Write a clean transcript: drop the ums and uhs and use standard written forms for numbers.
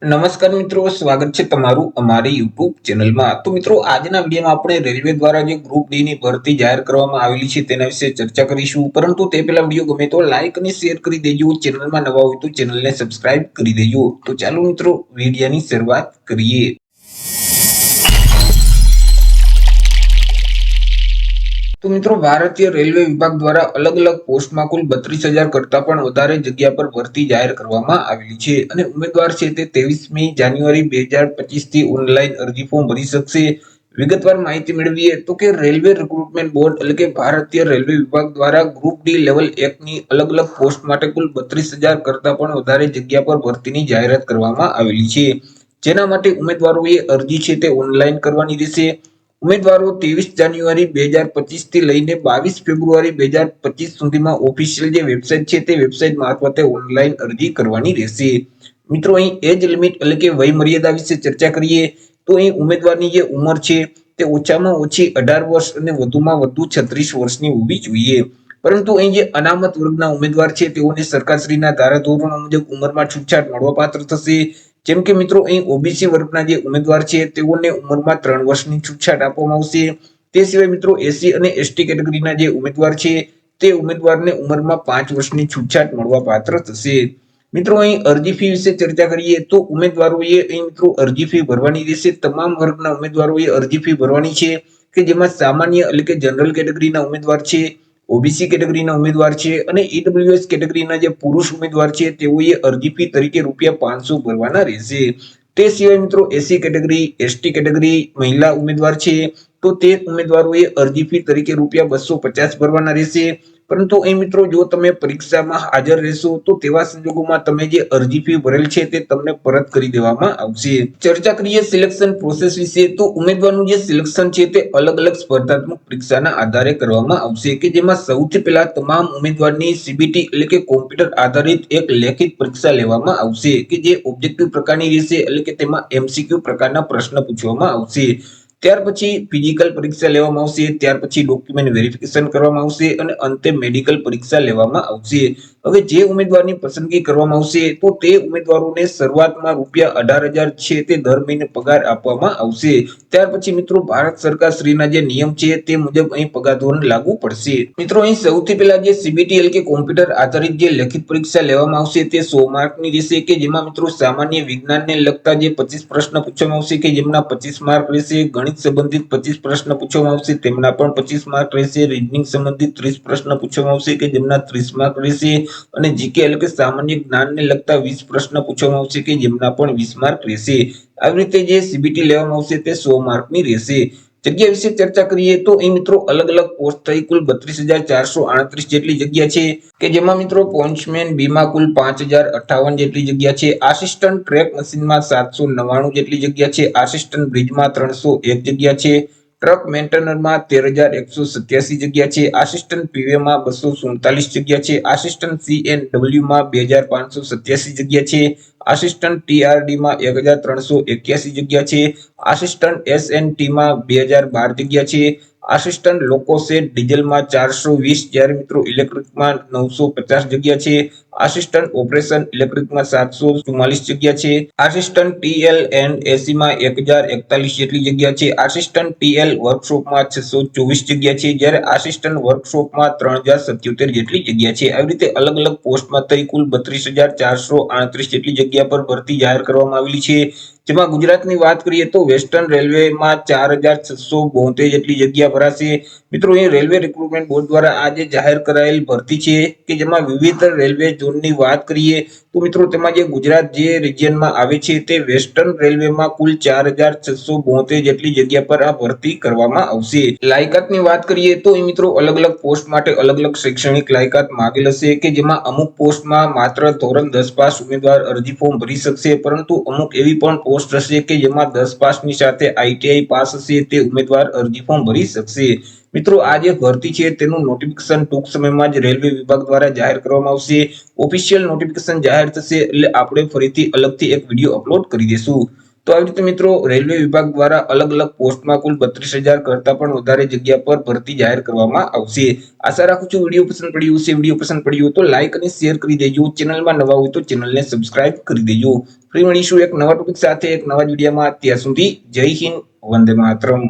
નમસ્કાર મિત્રો, સ્વાગત છે તમારું અમારી યુટ્યુબ ચેનલમાં। તો મિત્રો, આજના વિડીયોમાં આપણે રેલવે દ્વારા જે ગ્રુપ ડી ની ભરતી જાહેર કરવામાં આવેલી છે તેના વિશે ચર્ચા કરીશું। પરંતુ તે પહેલા વિડીયો ગમે તો લાઈક અને શેર કરી દેજો, ચેનલમાં નવા હોય તો ચેનલને સબસ્ક્રાઇબ કરી દેજો। તો ચાલો મિત્રો, વિડીયોની શરૂઆત કરીએ। તો મિત્રો, ભારતીય રેલવે વિભાગ દ્વારા અલગ અલગ પોસ્ટમાં કુલ 32,000 કરતા પણ વધારે જગ્યા પર ભરતી જાહેર કરવામાં આવેલી છે અને ઉમેદવાર છે તે 23મી જાન્યુઆરી 2025 થી ઓનલાઈન અરજી ફોર્મ ભરી શકશે। વિગતવાર માહિતી મેળવીએ તો કે રેલવે રિક્રુટમેન્ટ બોર્ડ એટલે કે ભારતીય રેલવે વિભાગ દ્વારા ગ્રુપ ડી લેવલ 1 ની અલગ અલગ પોસ્ટ માટે કુલ 32,000 કરતા પણ વધારે જગ્યા પર ભરતીની જાહેરાત કરવામાં આવેલી છે, જેના માટે ઉમેદવારોએ અરજી છે તે ઓનલાઈન કરવાની રહેશે। ઉમેદવારો 23 જાન્યુઆરી 2025 થી લઈને 22 ફેબ્રુઆરી 2025 સુધીમાં ઓફિશિયલ જે વેબસાઇટ છે તે વેબસાઇટ મારફતે ઓનલાઈન અરજી કરવાની રહેશે। મિત્રો, અહીં એજ લિમિટ એટલે કે વય મર્યાદા વિશે ચર્ચા કરીએ તો અહીં ઉમેદવારની જે ઉંમર છે તે ઓછામાં ઓછી 18 વર્ષ અને વધુમાં વધુ 36 વર્ષની હોવી જોઈએ। પરંતુ અહીં જે અનામત વર્ગના ઉમેદવાર છે તેઓને સરકારશ્રીના ધારાધોરણો મુજબ ઉંમરમાં છૂટછાટ મળવાપાત્ર થશે। જેમ કે મિત્રો, અહીં ઓબીસી વર્ગના જે ઉમેદવાર છે તેઓને ઉંમરમાં 3 વર્ષની છૂટછાટ આપવામાં આવશે। તે સિવાય મિત્રો, એસસી અને એસટી કેટેગરીના જે ઉમેદવાર છે તે ઉમેદવારને ઉંમરમાં 5 વર્ષની છૂટછાટ મળવાપાત્ર થશે। મિત્રો, અહીં અરજી ફી વિશે ચર્ચા કરીએ તો ઉમેદવારોએ અહીં મિત્રો અરજી ફી ભરવાની રહેશે। તમામ વર્ગના ઉમેદવારોએ અરજી ફી ભરવાની છે કે જેમાં સામાન્ય એટલે કે જનરલ કેટેગરીના ઉમેદવાર છે, ઓબીસી કેટેગરીના ઉમેદવાર છે અને ઈડબ્લ્યુએસ કેટેગરીના જે પુરુષ ઉમેદવાર છે તેઓએ અરજી ફી તરીકે ₹500 ભરવાના રહેશે। તે સિવાય મિત્રો, એસસી કેટેગરી, એસટી કેટેગરી મહિલા ઉમેદવાર છે તો તે ઉમેદવારોએ અરજી ફી તરીકે ₹250 ભરવાના રહેશે। પરંતુ અહીં મિત્રો, જો તમે પરીક્ષામાં હાજર રહેશો તો તેવા સંજોગોમાં તમે જે અરજી ફી ભરેલ છે તે તમને પરત કરી દેવામાં આવશે। ચર્ચા કરીએ સિલેક્શન પ્રોસેસ વિશે તો ઉમેદવારનું જે સિલેક્શન છે તે અલગ અલગ સ્પર્ધાત્મક પરીક્ષાના આધારે કરવામાં આવશે કે જેમાં સૌથી પહેલા તમામ ઉમેદવારની સીબીટી એટલે કે કોમ્પ્યુટર આધારિત એક લેખિત પરીક્ષા લેવામાં આવશે કે જે ઓબ્જેક્ટિવ પ્રકારની રહેશે એટલે કે તેમાં એમસીક્યુ પ્રકારના પ્રશ્ન પૂછવામાં આવશે। ત્યાર પછી ફિઝિકલ પરીક્ષા લેવામાં આવશે, ત્યાર પછી ડોક્યુમેન્ટ વેરિફિકેશન કરવામાં આવશે અને અંતે મેડિકલ પરીક્ષા લેવામાં આવશે। હવે જે ઉમેદવારની પસંદગી કરવામાં આવશે તો તે ઉમેદવારોને શરૂઆતમાં ₹18,000 છે તે દર મહિને પગાર આપવામાં આવશે। ત્યાર પછી મિત્રો, ભારત સરકાર શ્રીના જે નિયમ છે તે મુજબ અહીં પગાર ધોરણ લાગુ પડશે। મિત્રો, અહીં સૌથી પહેલા જે સીબીટી એટલે કે કોમ્પ્યુટર આધારિત જે લેખિત પરીક્ષા લેવામાં આવશે તે 100 માર્કની રહેશે કે જેમાં મિત્રો સામાન્ય વિજ્ઞાનને લગતા જે 25 પ્રશ્ન પૂછવામાં આવશે કે જેમના 25 માર્ક રહેશે, ગણિત સંબંધિત 25 પ્રશ્ન પૂછવામાં આવશે તેમના પણ 25 માર્ક રહેશે, રીઝનિંગ સંબંધિત 30 પ્રશ્ન પૂછવામાં આવશે કે જેમના 30 માર્ક રહેશે અને જીકે એટલે કે સામાન્ય જ્ઞાનને લગતા 20 પ્રશ્ન પૂછવામાં આવશે કે જેમના પણ 20 માર્ક રહેશે। આવી રીતે જે સીબીટી લેવામાં આવશે તે 100 માર્કની રહેશે। જગ્યા વિશે ચર્ચા કરીએ તો અહીં મિત્રો અલગ અલગ પોસ્ટ થઈ કુલ 32,438 જેટલી જગ્યા છે કે જેમાં મિત્રો પોન્ચમેન બીમાં કુલ 5,058 જેટલી જગ્યા છે, આસિસ્ટન્ટ ટ્રેક મશીનમાં 799 જેટલી જગ્યા છે, આસિસ્ટન્ટ બ્રિજમાં 301 જગ્યા છે, ટ્રક મેન્ટેનરમાં 13,187 જગ્યા છે, આસિસ્ટન્ટ પીવેમાં 247 જગ્યા છે, આસિસ્ટન્ટ સીએનડબલ્યુમાં 2,587 જગ્યા છે, આસિસ્ટન્ટ ટીઆરડીમાં 1,381 જગ્યા છે, આસિસ્ટન્ટ એસએનટીમાં 2,012 જગ્યા છે, આસિસ્ટન્ટ લોકોસેટ ડીઝલમાં 420 જ્યારે મિત્રો ઇલેક્ટ્રિકમાં 950 જગ્યા છે, આસિસ્ટન્ટ ઓપરેશન ઇલેક્ટ્રિકમાં 744 જગ્યા છે, આસિસ્ટન્ટ ટીએલ એન્ડ એસીમાં 1,041 જેટલી જગ્યા છે, આસિસ્ટન્ટ ટીએલ વર્કશોપમાં 624 જગ્યા છે જ્યારે આસિસ્ટન્ટ વર્કશોપમાં 3,077 જેટલી જગ્યા છે। આવી રીતે અલગ અલગ પોસ્ટમાં થઈ કુલ 32,438 જેટલી જગ્યા પર ભરતી જાહેર કરવામાં આવેલી છે। જેમાં ગુજરાતની વાત કરીએ તો વેસ્ટર્ન રેલવેમાં 4,672 જેટલી જગ્યા ભરાશે। મિત્રો, અહીં રેલવે રિક્રુટમેન્ટ બોર્ડ દ્વારા આજે જાહેર કરાયેલ ભરતી છે કે જેમાં વિવિધ રેલવે ઝોનની વાત કરીએ તો મિત્રો તેમાં જે ગુજરાત જે રિજિયનમાં આવે છે તે વેસ્ટર્ન રેલવેમાં કુલ 4,672 જેટલી જગ્યા પર આ ભરતી કરવામાં આવશે। લાયકાતની વાત કરીએ તો અહીં મિત્રો અલગ અલગ પોસ્ટ માટે અલગ અલગ શૈક્ષણિક લાયકાત માંગેલ હશે કે જેમાં અમુક પોસ્ટમાં માત્ર ધોરણ 10 પાસ ઉમેદવાર અરજી ફોર્મ ભરી શકશે, પરંતુ અમુક એવી પણ પોસ્ટ હશે કે જેમાં 10 પાસની સાથે આઈટીઆઈ પાસ હશે તે ઉમેદવાર અરજી ફોર્મ ભરી શકશે। મિત્રો, આ જે ભરતી છે તેનું નોટિફિકેશન ટૂંક સમયમાં જ રેલવે વિભાગ દ્વારા જાહેર કરવામાં આવશે। ઓફિશિયલ નોટિફિકેશન જાહેર થશે એટલે આપણે ફરીથી અલગથી એક વિડીયો અપલોડ કરી દેશું। તો આવી રીતે મિત્રો રેલવે વિભાગ દ્વારા અલગ અલગ પોસ્ટમાં કુલ 32,000 કરતા પણ વધારે જગ્યા પર ભરતી જાહેર કરવામાં આવશે. આશા રાખું છું વિડીયો પસંદ પડ્યો હશે. વિડીયો પસંદ પડ્યો તો લાઈક અને શેર કરી દેજો. ચેનલમાં નવા હોય તો ચેનલને સબસ્ક્રાઇબ કરી દેજો. ફરી મળીશું એક નવા ટોપિક સાથે એક નવા વિડીયોમાં. ત્યાં સુધી જય હિન્દ, વંદે માતરમ.